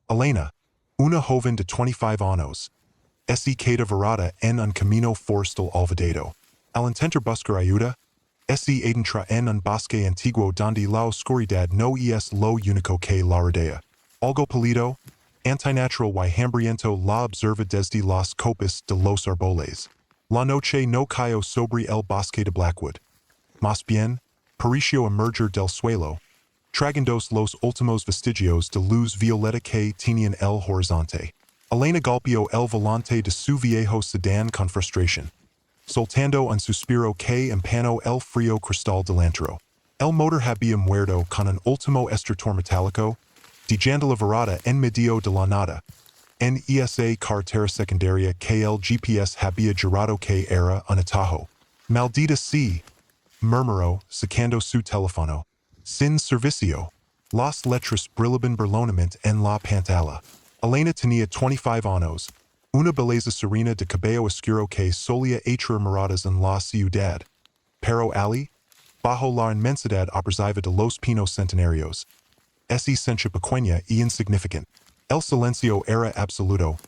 Elena, una joven de 25 años, se queda varada en un camino forestal olvidado. Al intentar buscar ayuda, se adentra en un bosque antiguo donde la oscuridad no es lo único que la rodea. Algo pálido, antinatural y hambriento la observa desde las copas de los árboles. La noche no cayó sobre el bosque de Blackwood. Más bien, pareció emerger del suelo, tragandos los últimos vestigios de luz violeta que tenían el horizonte. Elena golpeó el volante de su viejo sedán con frustración, soltando un suspiro que empanó el frío cristal delantero. El motor había muerto con un último estertor metálico, dejando la varada en medio de la nada. En esa carretera secundaria que el GPS había jurado que era un atajo. Maldita sea, murmuró, sacando su teléfono. Sin servicio. Las letras brillaban brillantemente en la pantalla. Elena tenía 25 años, una belleza serena de cabello oscuro que solía echar miradas en la ciudad. Pero allí, bajo la inmensidad opresiva de los pinos centenarios, esa esencia pequeña y insignificante. El silencio era absoluto,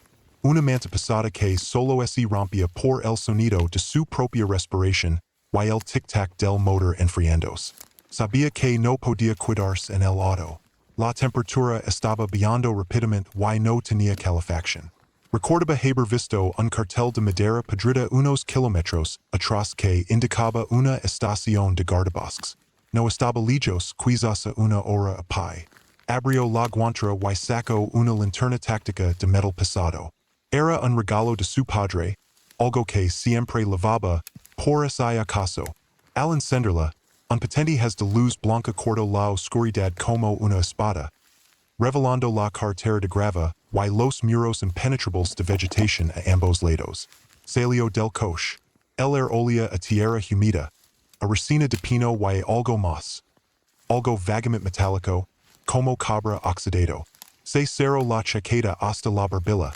una manta pesada que solo se rompía por el sonido de su propia respiración y el tic-tac del motor enfriándose. Sabía que no podía cuidarse en el auto. La temperatura estaba bajando rápidamente y no tenía calefacción. Recordaba haber visto un cartel de madera podrida unos kilómetros atrás que indicaba una estación de guardabosques. No estaba lejos, quizás a una hora a pie. Abrió la guantera y sacó una linterna táctica de metal pesado. Era un regalo de su padre, algo que siempre llevaba por si acaso. Al encenderla, un potente haz de luz blanca cortó la oscuridad como una espada, revelando la carretera de grava y los muros impenetrables de vegetación a ambos lados. Salió del coche. El air olía a tierra humida, a resina de pino y algo más. Algo vagamente metálico, como cobre oxidado. Se cerró la chaqueta hasta la barbilla.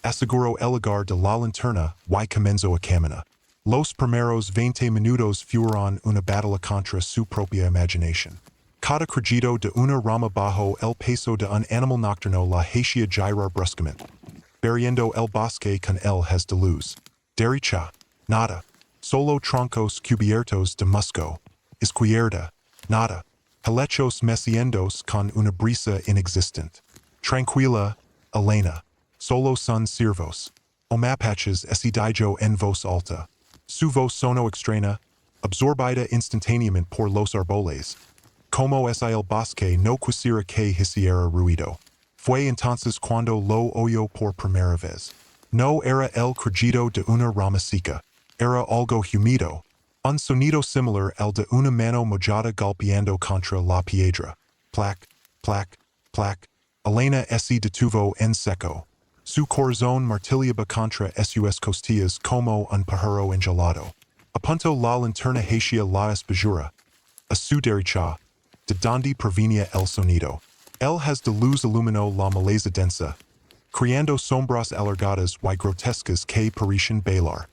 Aseguró el lugar de la linterna y comenzó a caminar. Los primeros 20 minutos fueron una batalla contra su propia imaginación. Cada crujido de una rama bajo el peso de un animal nocturno la hacía girar bruscamente, barriendo el bosque con el haz de luz. Derecha, nada. Solo troncos cubiertos de musgo. Izquierda, nada. Helechos meciendos con una brisa inexistente. Tranquila, Elena. Solo son ciervos. O mapaches ese dijo en voz alta. Su voz sonó extraña, absorbida instantáneamente por los árboles. Como es el bosque no quisiera que hiciera ruido. Fue entonces cuando lo oyó por primera vez. No era el crujido de una rama seca. Era algo humido. Un sonido similar al de una mano mojada golpeando contra la piedra. Plac, plac, plac. Elena se detuvo en seco. Su corazón martillaba contra sus costillas como un pájaro engelado. Apuntó la linterna hacia la espesura. A su derecha, de donde provenía el sonido. El haz de luz iluminó la maleza densa, creando sombras alargadas y grotescas que parecían bailar.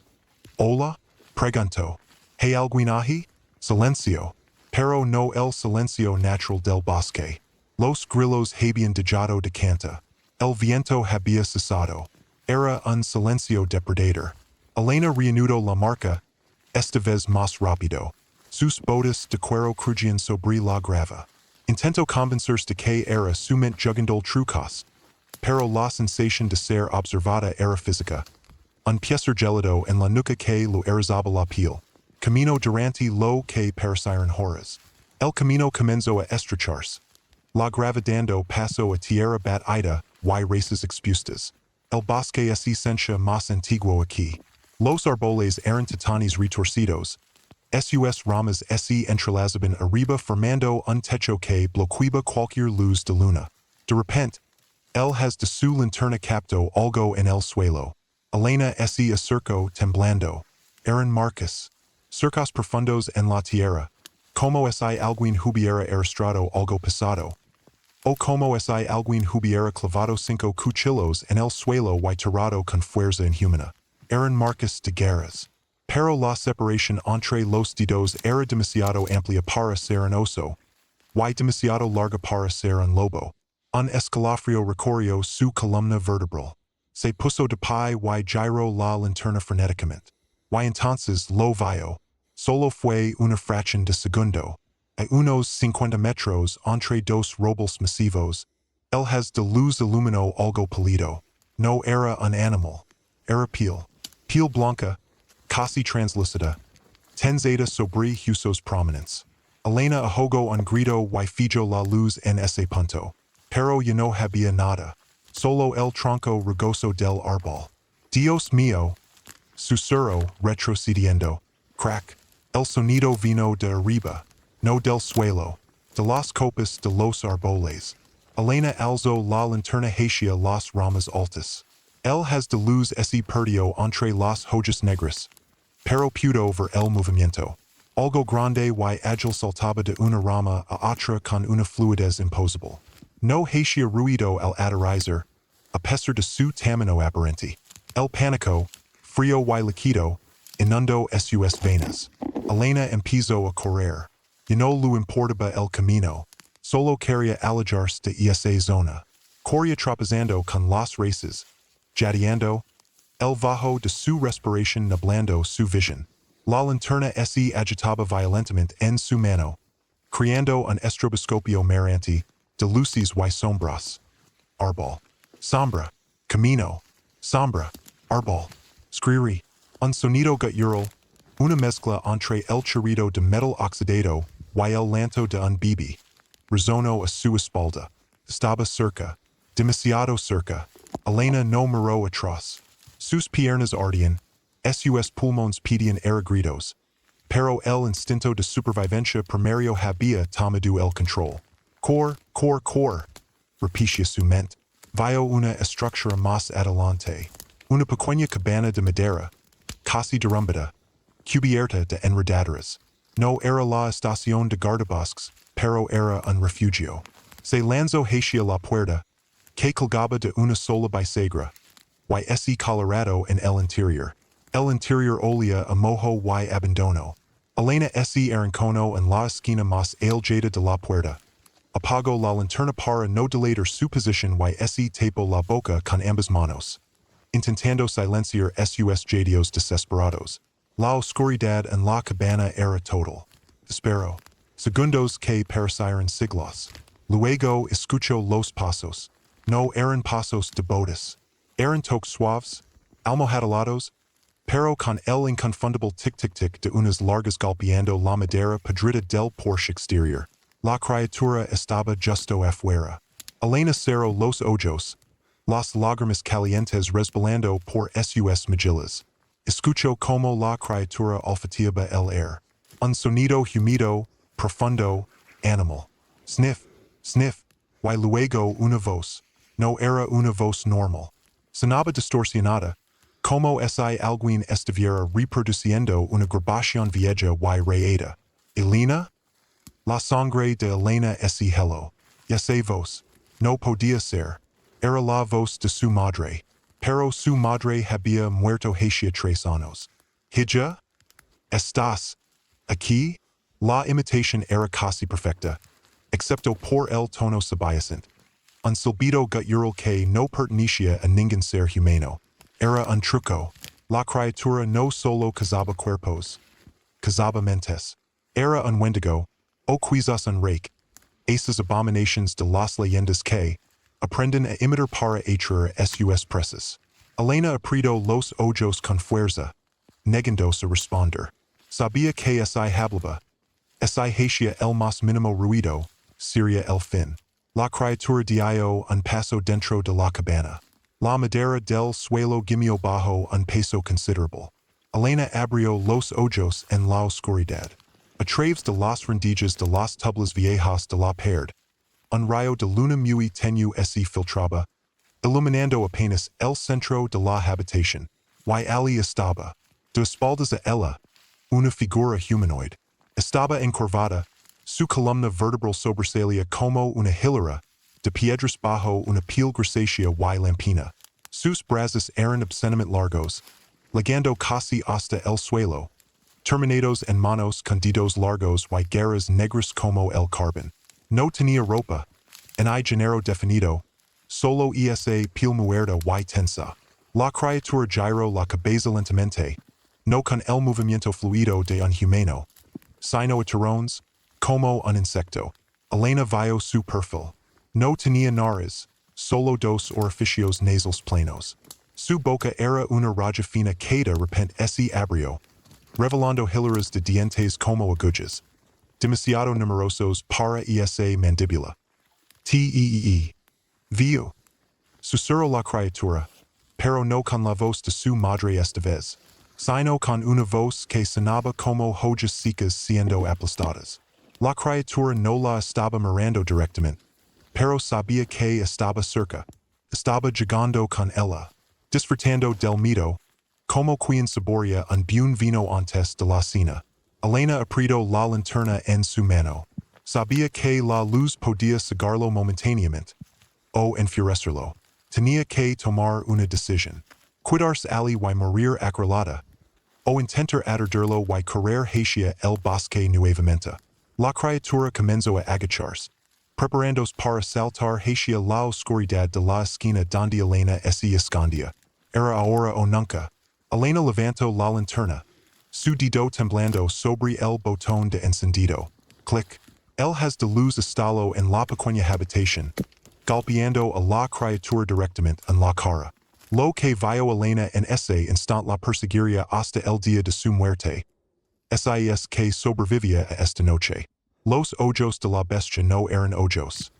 Hola, preguntó. ¿Hay alguien ahí? Silencio. Pero no el silencio natural del bosque. Los grillos habían dejado de cantar. El viento había cesado. Era un silencio depredador. Elena reanudó la marca, esta vez más rápido. Sus botas de cuero crujían sobre la grava. Intentó convencerse de que era su mente jugando trucos. Pero la sensación de ser observada era física. Un placer gélido en la nuca que lo erizaba la piel. Camino durante lo que parecieron horas. El camino comenzó a estrecharse. La grava dando paso a tierra batida y raíces expuestas. El bosque es esencia más antiguo aquí. Los árboles eran titanes retorcidos. Sus ramas se entrelazaban arriba formando un techo que bloqueaba cualquier luz de luna. De repente, el haz de su linterna captó algo en el suelo. Elena se acercó temblando. Eran marcas. Surcos profundos en la tierra. Como si alguien hubiera arrastrado algo pesado. O como si alguien hubiera clavado 5 cuchillos en el suelo y tirado con fuerza inhumana. Eran marcas de garras. Pero la separación entre los dedos era demasiado amplia para ser un oso, y demasiado larga para ser un lobo. Un escalafrio recorio su columna vertebral. Se puso de pie y giro la linterna freneticamente. Y entonces lo vio. Solo fue una fracción de segundo. A unos 50 metros entre dos robles masivos. El has de luz iluminó algo pálido. No era un animal. Era piel. Piel blanca. Casi translúcida. Tenzeta sobre husos prominence. Elena ahogo un grito y fijo la luz en ese punto. Pero ya no había nada. Solo el tronco rugoso del árbol. Dios mío. Susurro, retrocediendo. Crack. El sonido vino de arriba. No del suelo. De las copas de los árboles. Elena alzó la linterna hacia las ramas altas. El has de luz ese perdió entre las hojas negras. Pero pudo ver el movimiento. Algo grande y ágil saltaba de una rama a otra con una fluidez imposible. No hacia ruido al aterrizar, a pesar de su tamaño aparente. El pánico, frío y líquido, inundó sus venas. Elena empezó a correr. Ya no le importaba el camino. Solo quería alejarse de esa zona. Corría tropezando con las races. Jadeando. El bajo de su respiración nublando su visión. La linterna se agitaba violentamente en su mano, creando un estroboscopio marrante de luces y sombras. Árbol. Sombra. Camino. Sombra. Árbol. Scriri. Un sonido gutural. Una mezcla entre el chirrido de metal oxidado y el llanto de un bebé. Resonó a su espalda. Estaba cerca. Demasiado cerca. Elena no miró atrás. Sus piernas ardían. Sus pulmones pedían air gritos. Pero el instinto de supervivencia primario había tomado el control. Cor. Repitia su mente. Vio una estructura más adelante. Una pequeña cabana de madera. Casi derrumbada. Cubierta de enredaderas. No era la estación de guardabosques, pero era un refugio. Se lanzó hacia la puerta, que colgaba de una sola bisagra. Y ese colorado en el interior. El interior olía a mojo y abandono. Elena se arrancó en la esquina más alejada de la puerta. Apagó la linterna para no delatar su posición y se tapó la boca con ambas manos. Intentando silenciar sus jadios desesperados. La oscuridad en la cabana era total. Espero. Segundos que parecieron siglos. Luego escuchó los pasos. No eran pasos de bodas. Eran toques suaves, almohadalados, pero con el inconfundible tic-tic-tic de unas largas golpeando la madera podrida del porche exterior. La criatura estaba justo afuera. Elena cerró los ojos, las lágrimas calientes resbalando por sus mejillas. Escuchó como la criatura olfateaba el air. Un sonido húmedo, profundo, animal. Sniff, sniff, y luego una voz. No era una voz normal. Sonaba distorsionada, como si alguien estuviera reproduciendo una grabación vieja y reata. Elena? La sangre de Elena ese hello. Esa voz. No podía ser. Era la voz de su madre. Pero su madre había muerto hacia 3 años. Hija? ¿Estás aquí? La imitación era casi perfecta, excepto por el tono subyacente. Un silbido gutural que no pertenecía a ningún ser humano. Era un truco. La criatura no solo cazaba cuerpos, cazaba mentes. Era un wendigo, o quizás un rake. Esas abominaciones de las leyendas que aprenden a imitar para atraer sus presas. Elena aprió los ojos con fuerza, negándose a responder. Sabía que si hablaba, si hacía el más mínimo ruido, sería el fin. La criatura dio un paso dentro de la cabana. La madera del suelo gimió bajo un peso considerable. Elena abrió los ojos en la oscuridad. A través de las rendillas de las tablas viejas de la pared, un rayo de luna muy tenue se filtraba, iluminando apenas el centro de la habitación. Y allí estaba, de espaldas a ella, una figura humanoide. Estaba encorvada, su columna vertebral sobresalía como una hilera de piedras bajo una piel grisácea y lampina. Sus brazos eran obscenamente largos, llegando casi hasta el suelo, terminados en manos con dedos largos y garras negras como el carbón. No tenía ropa, en I genero definido, solo esa pil muerta y tensa. La criatura giro la cabeza lentamente, no con el movimiento fluido de un humano, sino aterrones, como un insecto. Elena vio su perfil. No tenía nariz, solo dos orificios nasales planos. Su boca era una raya fina que de repente se abrió, revelando hileras de dientes como agujas, demasiado numerosos para esa mandíbula. Vio. Susurró la criatura, pero no con la voz de su madre esta vez, sino con una voz que sonaba como hojas secas siendo aplastadas. La criatura no la estaba mirando directamente, pero sabía que estaba cerca, estaba llegando con ella, disfrutando del miedo, como quien saborea un buen vino antes de la cena. Elena apretó la linterna en su mano. Sabía que la luz podía cegarlo momentáneamente, o enfurecerlo. Tenía que tomar una decisión. Quitarse ali y morir acorralada, o intentar atarderlo y correr hacia el bosque nuevamente. La criatura comenzó a agacharse, preparándose para saltar hacia la oscuridad de la esquina donde Elena se escondía. Era ahora o nunca. Elena levantó la linterna, su dedo temblando sobre el botón de encendido. Clic. El haz de luz estalló en la pequeña habitación, golpeando a la criatura directamente en la cara. Lo que vio Elena en ese instante la perseguiría hasta el día de su muerte. SIS que sobrevivía a esta noche. Los ojos de la bestia no eran ojos.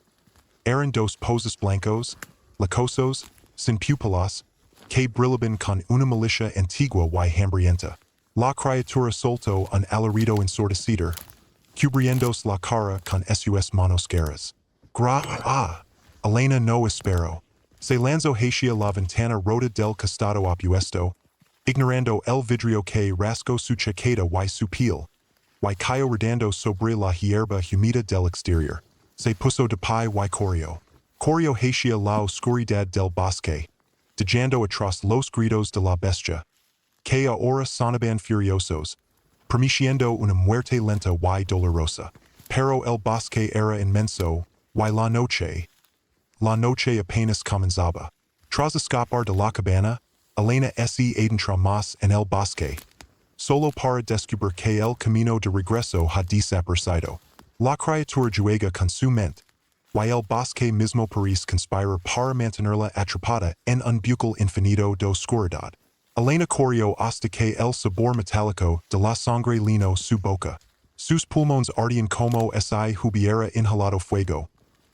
Eran dos poses blancos, lacosos, sin pupilas, que brillaban con una malicia antigua y hambrienta. La criatura soltó un alarido ensordecido, cubriéndose la cara con sus manos guerras. Elena no esperó. Se lanzó hacia la ventana rota del costado opuesto, ignorando el vidrio que rascó su chaqueta y su piel, y cayó rodando sobre la hierba humida del exterior. Se puso de pie y corrió. Corrió hacia la oscuridad del bosque, dejando atrás los gritos de la bestia, que ahora sonaban furiosos, permitiendo una muerte lenta y dolorosa. Pero el bosque era inmenso, y la noche apenas comenzaba. Tras escapar de la cabana, Elena se adentró más en el bosque, solo para descubrir que el camino de regreso ha desaparecido. La criatura juega con su mente, y el bosque mismo parece conspirar para mantenerla atrapada en un bucle infinito de oscuridad. Elena corrió hasta que el sabor metálico de la sangre llenó su boca. Sus pulmones ardían como si hubiera inhalado fuego,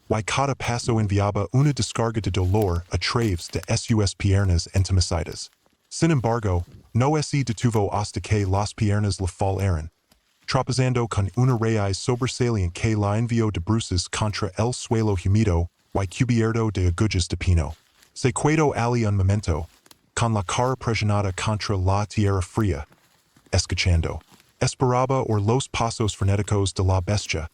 y cada paso enviaba una descarga de dolor a través de sus piernas entumecidas. Sin embargo, no se detuvo hasta que las piernas le fallaron, tropezando con una raíz sobresaliente que la envió de bruces contra el suelo húmedo y cubierto de agujas de pino. Se quedó allí un momento, con la cara presionada contra la tierra fría, escuchando. Esperaba oír los pasos frenéticos de la bestia,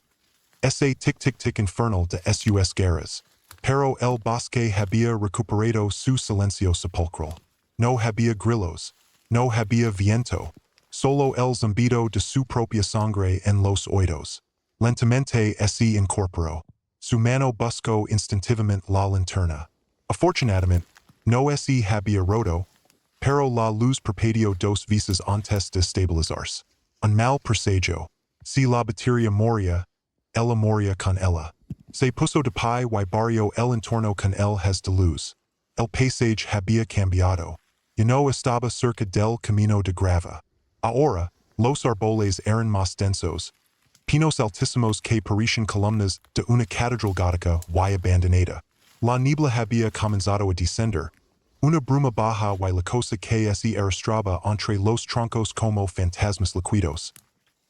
ese tic-tic-tic infernal de sus guerras. Pero el bosque había recuperado su silencio sepulcral. No había grillos, no había viento, solo el zumbido de su propia sangre en los oídos. Lentamente se incorporó. Su mano buscó instintivamente la linterna. Afortunadamente, no se había roto, pero la luz perpetió dos veces antes de estabilizarse. Un mal presagio. Si la batería moría, ella moría con ella. Se puso de pie y barrió el entorno con el haz de luz. El paisaje había cambiado. Ya no estaba cerca del camino de grava. Ahora, los árboles eran más densos, pinos altísimos que parecían columnas de una catedral gótica y abandonada. La niebla había comenzado a descender, una bruma baja y lacosa que se arrastraba entre los troncos como fantasmas liquidos,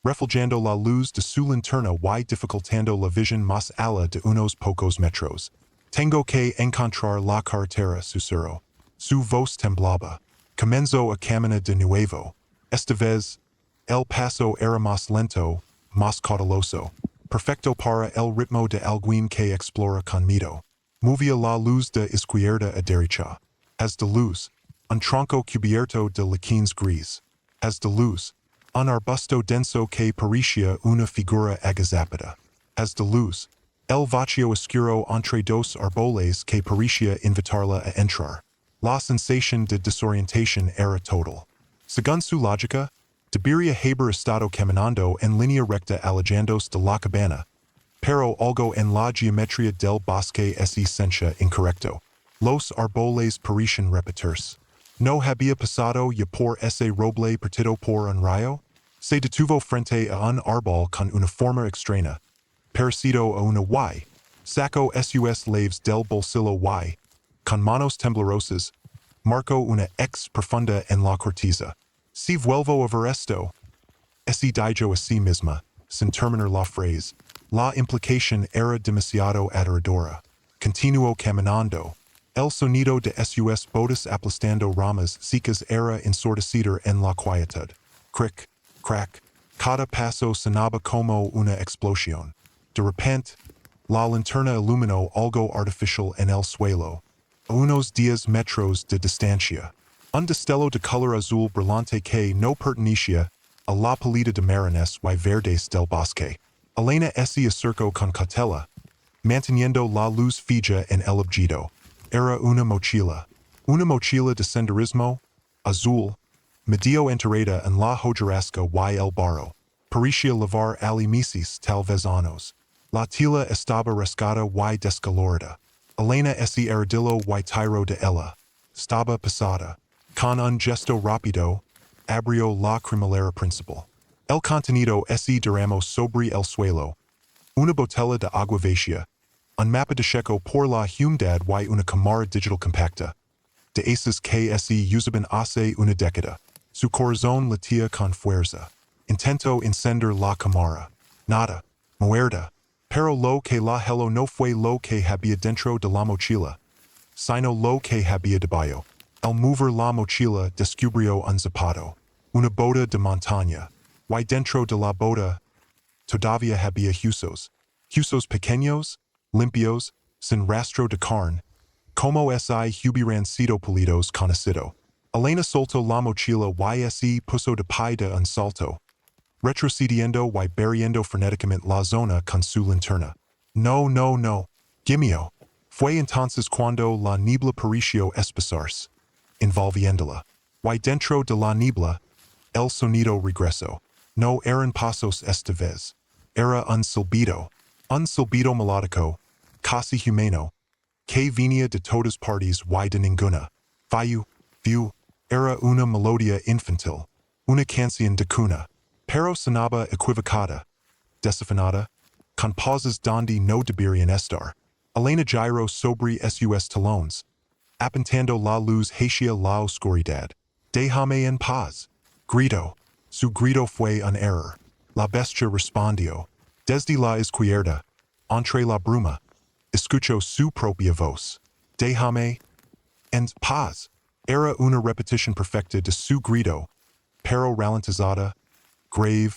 reflejando la luz de su linterna y dificultando la visión más allá de unos pocos metros. Tengo que encontrar la carretera, susurró. Su voz temblaba. Comenzó a caminar de nuevo. Esta vez, el paso era más lento, más cauteloso, perfecto para el ritmo de alguien que explora con miedo. Movía la luz de izquierda a derecha. Haz de luz, un tronco cubierto de liquens gris. Haz de luz, un arbusto denso que parecía una figura agazapada. Haz de luz, El vacío oscuro entre dos árboles que parecía invitarla a entrar. La sensación de desorientación era total. Según su lógica, debería haber estado caminando en línea recta alejándose de la cabana, pero algo en la geometría del bosque es esencia incorrecto. Los árboles parecen repetirse. ¿No había pasado ya por ese roble partido por un rayo? Se detuvo frente a un árbol con una forma extraña, parecido a una Y. Sacó sus laves del bolsillo Y. Con manos temblorosas, marcó una X profunda en la corteza. Si vuelvo a ver esto, ese dijo a sí misma, sin terminar la frase. La implicación era demasiado aterradora. Continuó caminando. El sonido de sus botas aplastando ramas secas era ensordecido en la quietud. Crick, crack. Cada paso sonaba como una explosión. De repente, la linterna iluminó algo artificial en el suelo. A unos 10 metros de distancia. Un destello de color azul brillante que no pertenecía a la paleta de marines y verdes del bosque. Elena se acercó con cautela, manteniendo la luz fija en el objeto. Era una mochila. Una mochila de senderismo, azul, medio enterrada en la hojarasca y el barro. Parecía llevar ali meses tal vez años. La tela estaba rascada y descolorida. Elena se arrodilló y tiró de ella. Estaba pesada. Con un gesto rápido, abrió la cremallera principal. El contenido se derramó sobre el suelo. Una botella de agua vacía, un mapa de checo por la humedad y una cámara digital compacta. De esas que se usaban hace una década. Su corazón latía con fuerza. Intentó encender la cámara. Nada. Muerta. Pero lo que la hello no fue lo que había dentro de la mochila, sino lo que había debajo. Al mover la mochila descubrió un zapato. Una bota de montaña. Y dentro de la bota todavía había huesos. Huesos pequeños, limpios, sin rastro de carne, como si hubieran sido pulidos con ácido. Elena soltó la mochila y se puso de pie de un salto, retrocediendo y barriendo frenéticamente la zona con su linterna. No, no, no. Gimió. Fue entonces cuando la niebla pareció espesarse, envolviéndola. Y dentro de la niebla, el sonido regresó. No eran pasos esta vez. Era un silbido melódico, casi humano, que venía de todas partes y de ninguna. View, era una melodía infantil, una canción de cuna, pero sonaba equivocada, desafinada, con pausas donde no deberían estar. Elena giró sobre sus talones, apuntando la luz hacia la oscuridad. Déjame en paz. Grito. Su grito fue un error. La bestia respondió. Desde la izquierda, entre la bruma, escuchó su propia voz. Déjame en paz. Era una repetición perfecta de su grito, pero ralentizada, grave,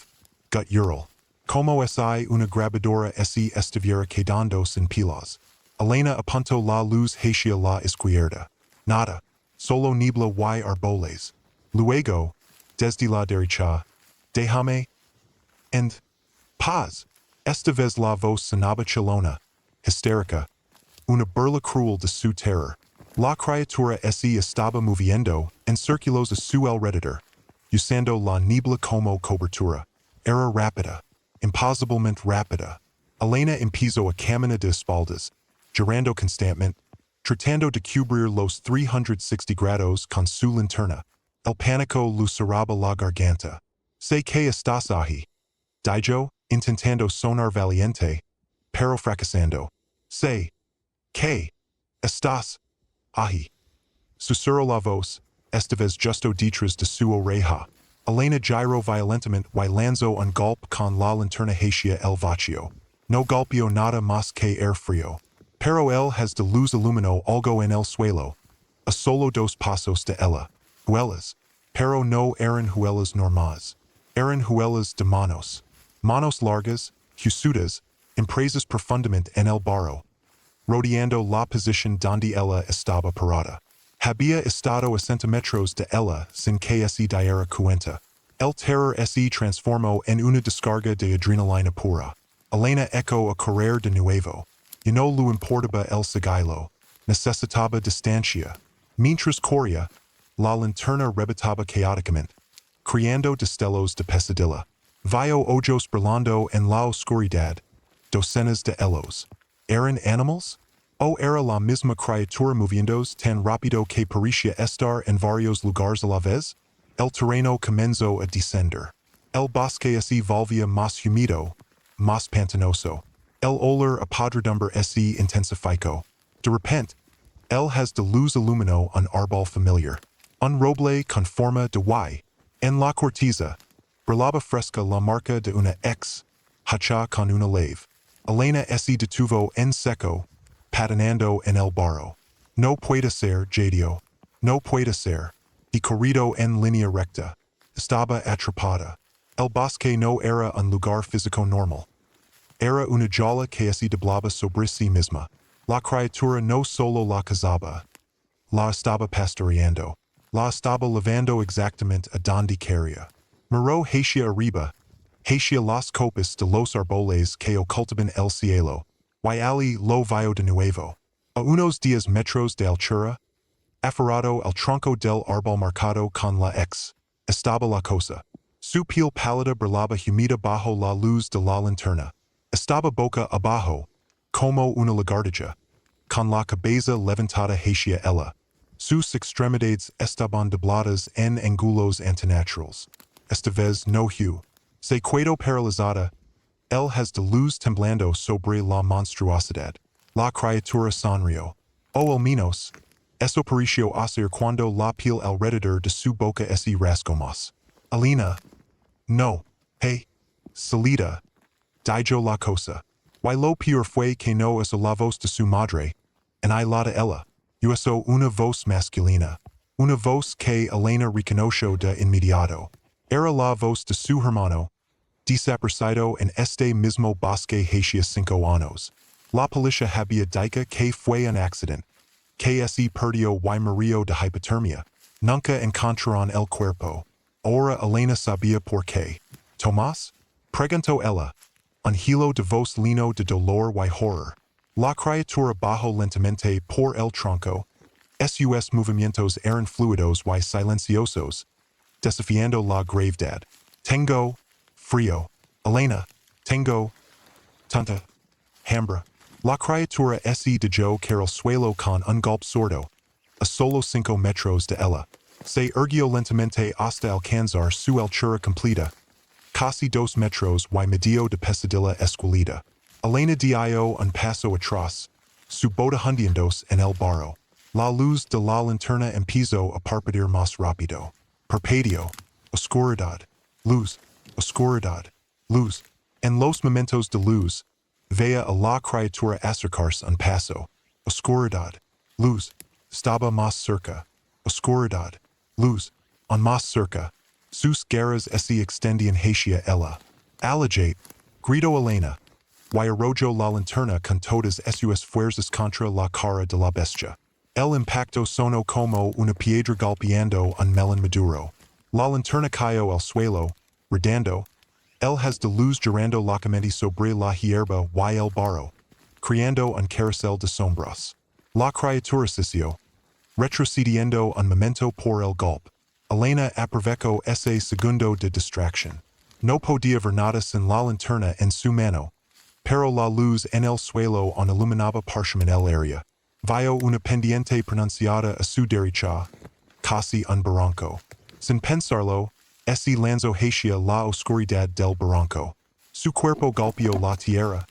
guttural. Como si una grabadora se estuviera quedando sin pilas. Elena apuntó la luz hacia la izquierda. Nada. Solo niebla y árboles. Luego, desde la derecha, déjame en paz. Esta vez la voz sonaba chillona, histérica, una burla cruel de su terror. La criatura se estaba moviendo en círculos a su alrededor, usando la niebla como cobertura. Era rápida, imposiblemente rápida. Elena empezó a caminar de espaldas, girando constantemente, tratando de cubrir los 360 grados con su linterna. El pánico le cerraba la garganta. Sé que estás ahí. Dijo, intentando sonar valiente, pero fracasando. Sé que estás ahí. Susurró la voz, esta vez justo detrás de su oreja. Elena giró violentamente y lanzó un golpe con la linterna hacia el vacío. No golpeó nada más que aire frío. Pero el haz de luz iluminó algo en el suelo. A solo 2 pasos de ella. Huellas. Pero no eran huellas normales. Eran huellas de manos. Manos largas, huesudas, impresas profundamente en el barro, rodeando la posición donde ella estaba parada. Había estado a centímetros de ella sin que se diera cuenta. El terror se transformó en una descarga de adrenalina pura. Elena eco a correr de nuevo. Y no lo importaba el sigilo. Necesitaba distancia. Mientras corría, la linterna rebotaba caóticamente, creando destellos de pesadilla. Vio ojos brillando en la oscuridad. Docenas de ellos. ¿Eran animals? ¿O era la misma criatura moviéndose tan rápido que parecía estar en varios lugares a la vez? El terreno comenzó a descender. El bosque se volvía más húmedo, más pantanoso. El olor a podredumbre se intensificó. De repente, el haz de luz iluminó un árbol familiar. Un roble con forma de Y. En la corteza, brillaba fresca la marca de una X, hacha con una lave. Elena se detuvo en seco, patinando en el barro. No puede ser, Jadio. No puede ser. Y corrido en línea recta. Estaba atrapada. El bosque no era un lugar físico normal. Era una jaula que se doblaba sobre sí misma. La criatura no solo la cazaba. La estaba pastoreando. La estaba llevando exactamente a donde quería. Miró hacia arriba, hacia las copas de los árboles que ocultaban el cielo. Y allí lo vio de nuevo. A unos 10 metros de altura, aferrado al tronco del árbol marcado con la X, estaba la cosa. Su piel pálida brillaba humida bajo la luz de la linterna. Estaba boca abajo, como una lagartija, con la cabeza levantada hacia ella. Sus extremidades estaban dobladas en ángulos antinaturales. Esta vez no se quedó paralizada. El haz de luz temblando sobre la monstruosidad. La criatura sonrió. O al menos, eso pareció hacer cuando la piel alrededor de su boca se rasgó más. Alina. No. Hey. Salida. Dijo la cosa. Y lo peor fue que no es la voz de su madre. En I la de ella. Usó una voz masculina. Una voz que Elena reconoció de inmediato. Era la voz de su hermano, desaparecido en este mismo bosque hacia 5 años. La policía había dicho que fue un accidente, que se perdió y murió de hipotermia. Nunca encontraron el cuerpo. Ahora Elena sabía por qué. ¿Tomás? Preguntó ella. Un hilo de voz lleno de dolor y horror. La criatura bajó lentamente por el tronco. Sus movimientos eran fluidos y silenciosos, desafiando la gravedad. Tengo frío. Elena, tengo tanta hambre. La criatura se dejó caer al suelo con un golpe sordo, a solo 5 metros de ella. Se erguió lentamente hasta alcanzar su altura completa, casi 2 metros y medio de pesadilla escuálida. Elena dio un paso atrás, su bota hundiéndose en el barro. La luz de la linterna empezó a parpadear más rápido. Parpadeo, oscuridad, luz, oscuridad, luz. En los momentos de luz, veía a la criatura acercarse un paso. Oscuridad, luz, estaba más cerca. Oscuridad, luz, aún más cerca. Sus garras se extendían hacia ella. Allegate, gritó Elena, y arrojó la linterna con todas sus fuerzas contra la cara de la bestia. El impacto sonó como una piedra golpeando un melón maduro. La linterna cayó al suelo, rodando. El haz de luz girando locamente sobre la hierba y el barro, creando un carrusel de sombras. La criatura cessió, retrocediendo un momento por el golpe. Elena aprovechó ese segundo de distracción. No podía ver nada sin la linterna en su mano, pero la luz en el suelo aún iluminaba parcialmente el área. Vio una pendiente pronunciada a su derecha, casi un barranco. Sin pensarlo, se lanzó hacia la oscuridad del barranco. Su cuerpo golpeó la tierra,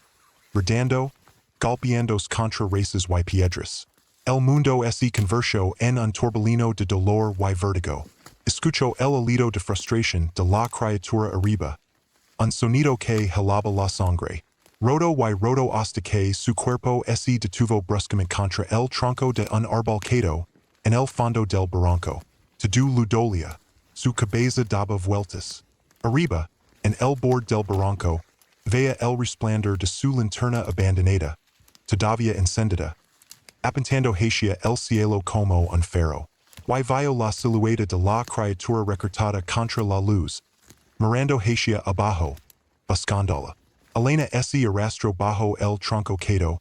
rodando, golpeándose contra raíces y piedras. El mundo se convirtió en un torbellino de dolor y vértigo. Escuchó el alito de frustración de la criatura arriba, un sonido que helaba la sangre. Rodó y rodó hasta que su cuerpo se detuvo bruscamente contra el tronco de un árbol quedó en el fondo del barranco. Todo lo dolía. Su cabeza daba vueltas. Arriba, en el borde del barranco, veía el resplandor de su linterna abandonada, todavía encendida, apuntando hacia el cielo como un faro. Y vio la silueta de la criatura recortada contra la luz, mirando hacia abajo, buscándola. Elena esse arrastro bajo el tronco quedo,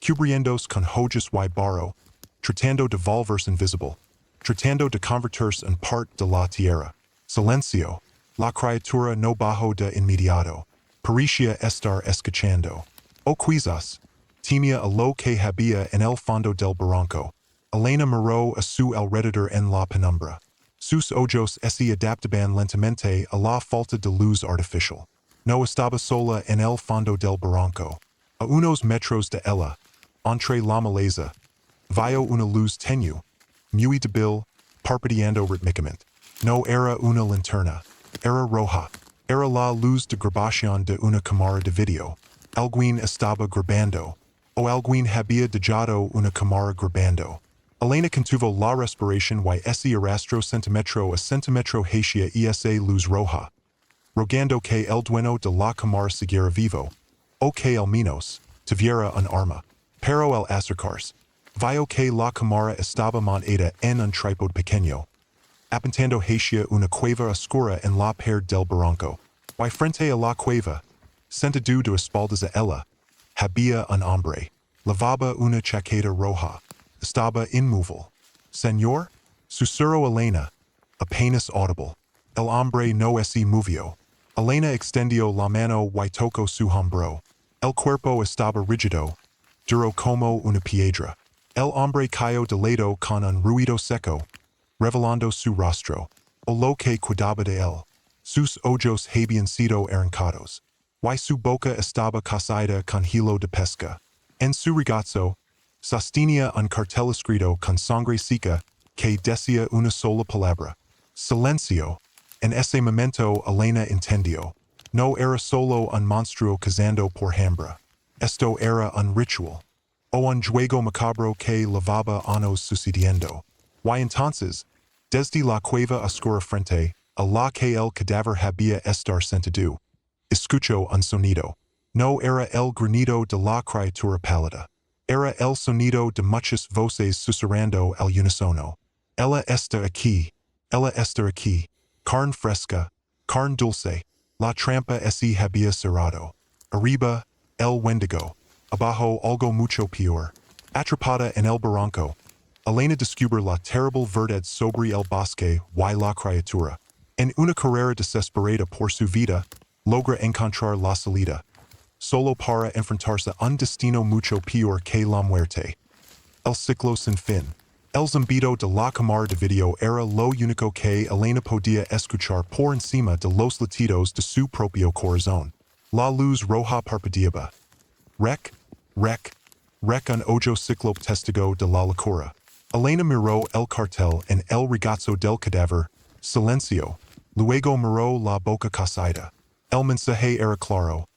cubriendos con hojas y barro, tratando de volverse invisible, tratando de convertirse en parte de la tierra. Silencio. La criatura no bajo de inmediato. Parecía estar escuchando. O quizás, temía a lo que había en el fondo del barranco. Elena miró a su alrededor en la penumbra. Sus ojos se adaptaban lentamente a la falta de luz artificial. No estaba sola en el fondo del barranco. A unos metros de ella, entre la maleza, vio una luz tenue, muy débil, parpadeando rítmicamente. No era una linterna, era roja. Era la luz de grabación de una cámara de video. Alguien estaba grabando, o alguien había dejado una cámara grabando. Elena contuvo la respiración y ese arrastro centímetro a centímetro hacia esa luz roja, rogando que el dueño de la cámara siguiera vivo, o que al menos tuviera un arma. Pero al acercarse, vio que la cámara estaba montada en un trípode pequeño, apuntando hacia una cueva oscura en la pared del barranco. Y frente a la cueva, sentado de espaldas a ella, había un hombre. Lavaba una chaqueta roja. Estaba inmóvil. Señor, susurró Elena, apenas audible. El hombre no se movió. Elena extendió la mano y tocó su hombro. El cuerpo estaba rígido, duro como una piedra. El hombre cayó de lado con un ruido seco, revelando su rostro, o lo que quedaba de él. Sus ojos habían sido arrancados, y su boca estaba cosida con hilo de pesca. En su regazo, sostenía un cartel escrito con sangre seca que decía una sola palabra: silencio. En ese momento Elena entendió. No era solo un monstruo cazando por hambre. Esto era un ritual, o un juego macabro que llevaba años sucediendo. Y entonces, desde la cueva oscura frente a la que el cadáver había estar sentado, escuchó un sonido. No era el granido de la criatura pálida. Era el sonido de muchas voces susurrando al unísono. Ella está aquí. Ella está aquí. Carne fresca. Carne dulce. La trampa se había cerrado. Arriba, el wendigo. Abajo algo mucho peor. Atrapada en el barranco, Elena descubre la terrible verdad sobre el bosque y la criatura. En una carrera desesperada por su vida, logra encontrar la salida, solo para enfrentarse a un destino mucho peor que la muerte. El ciclo sin fin. El zumbido de la cámara de video era lo único que Elena podía escuchar por encima de los latidos de su propio corazón. La luz roja parpadeaba. Rec, un ojo ciclo testigo de la locura. Elena miró el cartel en el regazo del cadáver. Silencio. Luego miró la boca cosida. El mensaje era claro.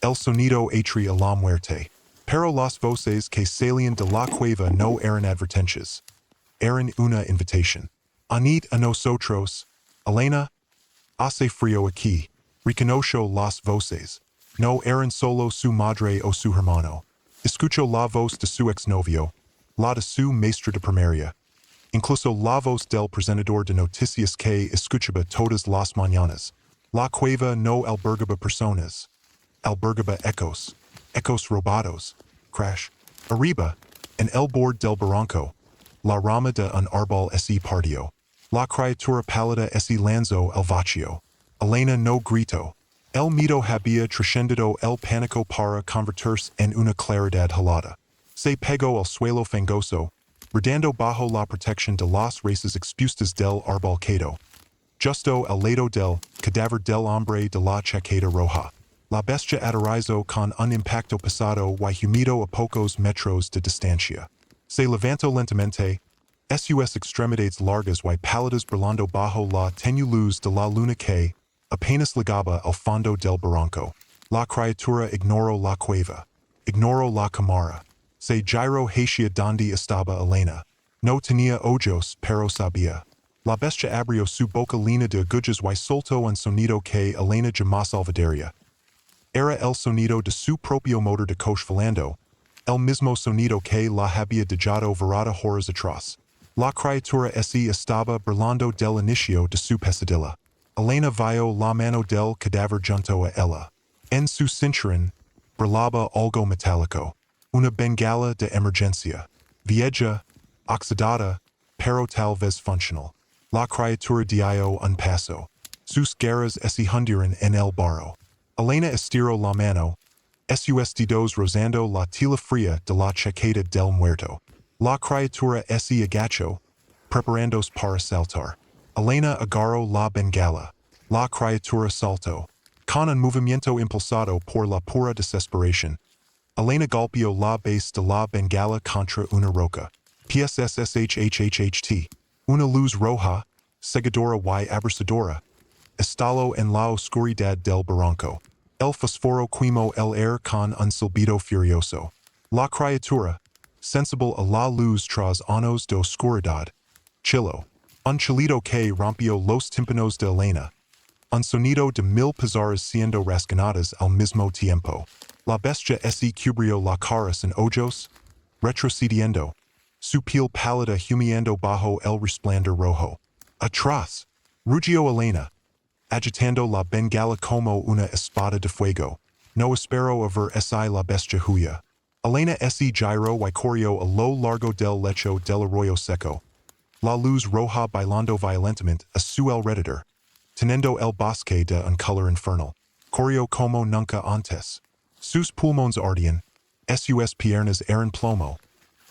El sonido atria a la muerte. Pero las voces que salían de la cueva no eran advertencias. Eran una invitación. Venid a nosotros. Elena, hace frío aquí. Reconoció las voces. No eran solo su madre o su hermano. Escuchó la voz de su exnovio, la de su maestra de primaria. Incluso la voz del presentador de noticias que escuchaba todas las mañanas. La cueva no albergaba personas. Albergaba ecos. Ecos robados. Crash. Arriba, en el borde del barranco, la rama de un árbol se partió. La criatura pálida se lanzó al vacío. Elena no gritó. El miedo había trascendido el pánico para convertirse en una claridad helada. Se pegó al suelo fangoso, rodando bajo la protección de las raíces expuestas del árbol quedó. Justo al lado del cadáver del hombre de la chaqueta roja. La bestia aterrizó con un impacto pesado y humido a pocos metros de distancia. Se levantó lentamente, sus extremidades largas y pálidas brillando bajo la tenue luz de la luna que apenas llegaba al fondo del barranco. La criatura ignoró la cueva. Ignoró la cámara. Se giró hacia donde estaba Elena. No tenía ojos, pero sabía. La bestia abrió su boca llena de agujas y soltó un sonido que Elena jamás olvidaría. Era el sonido de su propio motor de coche volando, el mismo sonido que la había dejado varada horas atrás. La criatura estaba brillando del inicio de su pesadilla. Elena vio la mano del cadáver junto a ella. En su cinturon, brillaba algo metálico. Una bengala de emergencia. Vieja, oxidada, pero tal vez funcional. La criatura dio un paso. Sus garras se hundieron en el barro. Elena estiró la mano. Sus dedos rozando la tela fría de la chaqueta del muerto. La criatura se agachó, preparándose para saltar. Elena agarró la bengala. La criatura saltó. Con un movimiento impulsado por la pura desesperación, Elena golpeó la base de la bengala contra una roca. PSSSHHHHT. Una luz roja, cegadora y abrasadora, estalló en la oscuridad del barranco. El fósforo quemó el aire con un silbido furioso. La criatura, sensible a la luz tras años de oscuridad, chilló. Un chillido que rompió los tímpanos de Elena. Un sonido de 1000 pisaras siendo rasguñadas al mismo tiempo. La bestia se cubrió la cara sin ojos, retrocediendo, su piel pálida humeando bajo el resplandor rojo. Atrás, rugió Elena, agitando la bengala como una espada de fuego. No espero a ver si la bestia huya. Elena se giró y corrió a lo largo del lecho del arroyo seco. La luz roja bailando violentamente a su alrededor, teniendo el bosque de un color infernal. Corrió como nunca antes. Sus pulmones ardían, sus piernas eran plomo,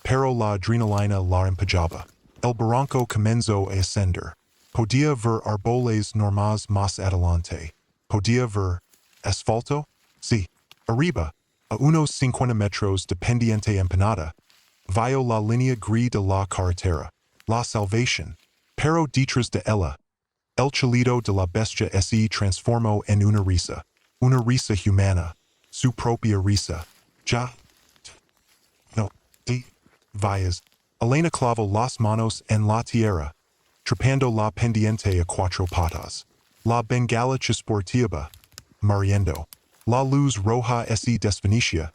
pero la adrenalina la empujaba. El barranco comenzó a ascender. Podía ver árboles normales más adelante. Podía ver asfalto? Sí. Arriba, a unos 50 metros de pendiente empanada, vio la línea gris de la carretera. La salvación. Pero detrás de ella, el chillido de la bestia se transformó en una risa humana, su propia risa. Ya. No. Vayas. Elena clavó las manos en la tierra, trepando la pendiente a cuatro patas. La bengala chisporteaba, mariendo. La luz roja se desvanecía,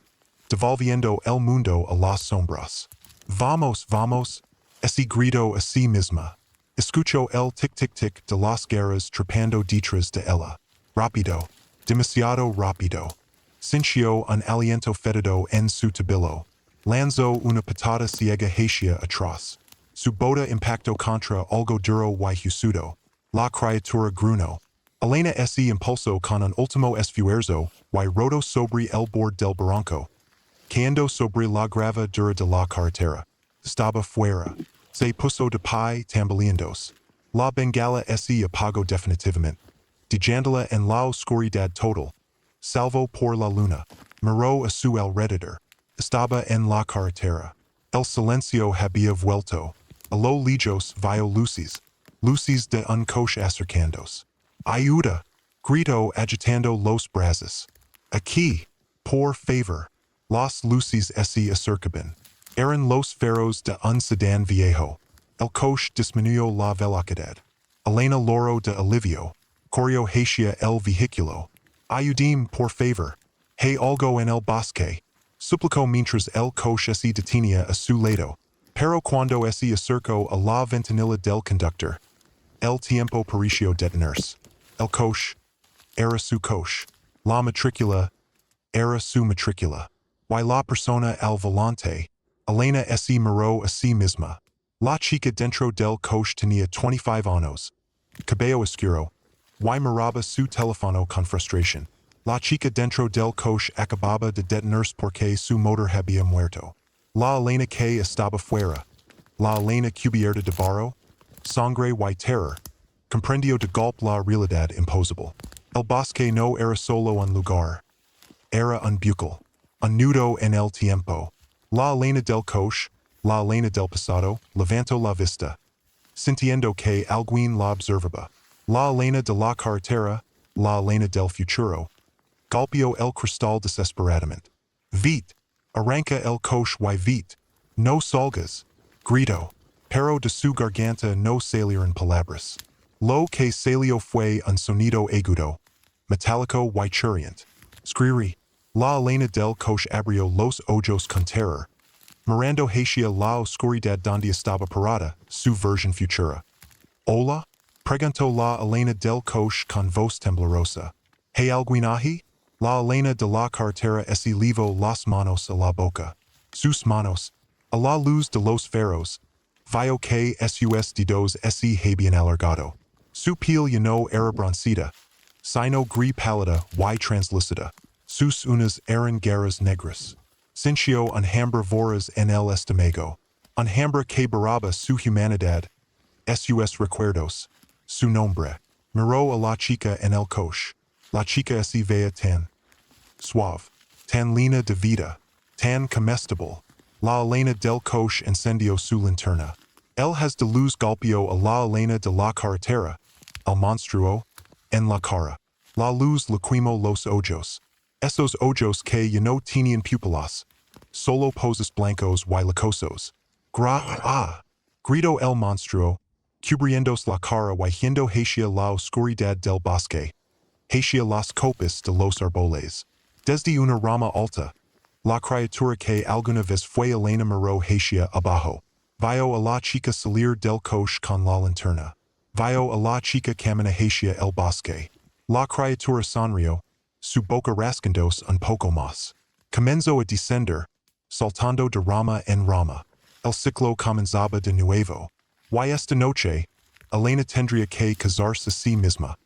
devolviendo el mundo a las sombras. Vamos, vamos, se gritó a sí misma. Escuchó el tic-tic-tic de las garras trepando detrás de ella. Rápido, demasiado rápido. Sintió un aliento fétido en su tabilo. Lanzó una patada ciega hacia atrás. Su bota impactó contra algo duro y huesudo. La criatura gruñó. Elena se impulsó con un último esfuerzo y rodó sobre el borde del barranco, cayendo sobre la grava dura de la carretera. Estaba fuera. Se puso de pie tambaleándose. La bengala se apagó definitivamente, dejándola en la oscuridad total. Salvo por la luna. Miró a su alrededor. Estaba en la carretera. El silencio había vuelto. A lo lejos vio luces de un coche acercándose. ¡Ayuda! Gritó agitando los brazos. Aquí, por favor. Las luces se acercaban. Eran los faros de un sedán viejo. El coche disminuyó la velocidad. Elena loro de alivio. Corrió hacia el vehículo. Ayudim, por favor. Hay algo en el bosque. Suplicó mientras el coche se detenía a su lado. Pero cuando se acercó a la ventanilla del conductor, el tiempo pareció detenerse. El coche era su coche. La matrícula era su matrícula. Y la persona al volante, Elena se miró a sí misma. La chica dentro del coche tenía 25 años. Cabello oscuro. Y miraba su teléfono con frustración. La chica dentro del coche acababa de detenerse porque su motor había muerto. La Elena que estaba fuera. La Elena cubierta de barro, sangre y terror. Comprendió de golpe la realidad imposible. El bosque no era solo un lugar. Era un bucle. Un nudo en el tiempo. La Elena del coche, la Elena del pasado, levantó la vista, sintiendo que alguien la observaba. La Elena de la carretera, la Elena del futuro. Golpeó el cristal desesperadamente. Vite, arranca el coche y vite. No salgas, gritó. Pero de su garganta no salieron palabras. Lo que salió fue un sonido agudo, metálico y chirriante. Screery. La Elena del coche abrió los ojos con terror, mirando hacia la oscuridad donde estaba parada, su versión futura. Hola? Preguntó la Elena del coche con voz temblorosa. ¿Hay alguien ahí? La Elena de la Carretera ese levo las manos a la boca. Sus manos. A la luz de los feros. Vio que sus dedos ese habían alargado. Su piel lleno era broncida. Sino gris pálida y translucida. Sus unas eran garras negras. Sintió unhambra voras en el estómago. Unhambra que baraba su humanidad. Sus recuerdos. Su nombre. Miró a la chica en el coche. La chica ese vea tan suave, tan lina de vida, tan comestible. La Elena del coche encendió su linterna. El has de luz golpeó a la Elena de la carretera, el monstruo, en la cara. La luz laquimó los ojos. Esos ojos que ya no tenían pupilas. Solo poses blancos y lacosos. Gritó el monstruo, cubriéndose la cara y yendo hacia la oscuridad del bosque. Hacia las copas de los árboles. Desde una rama alta, la criatura que alguna vez fue Elena miró hacia abajo. Vio a la chica salir del coche con la linterna. Vio a la chica camina hacia el bosque. La criatura sonrió, su boca rascándose un poco más. Comenzó a descender, saltando de rama en rama. El ciclo comenzaba de nuevo. Y esta noche, Elena tendría que casarse a sí misma.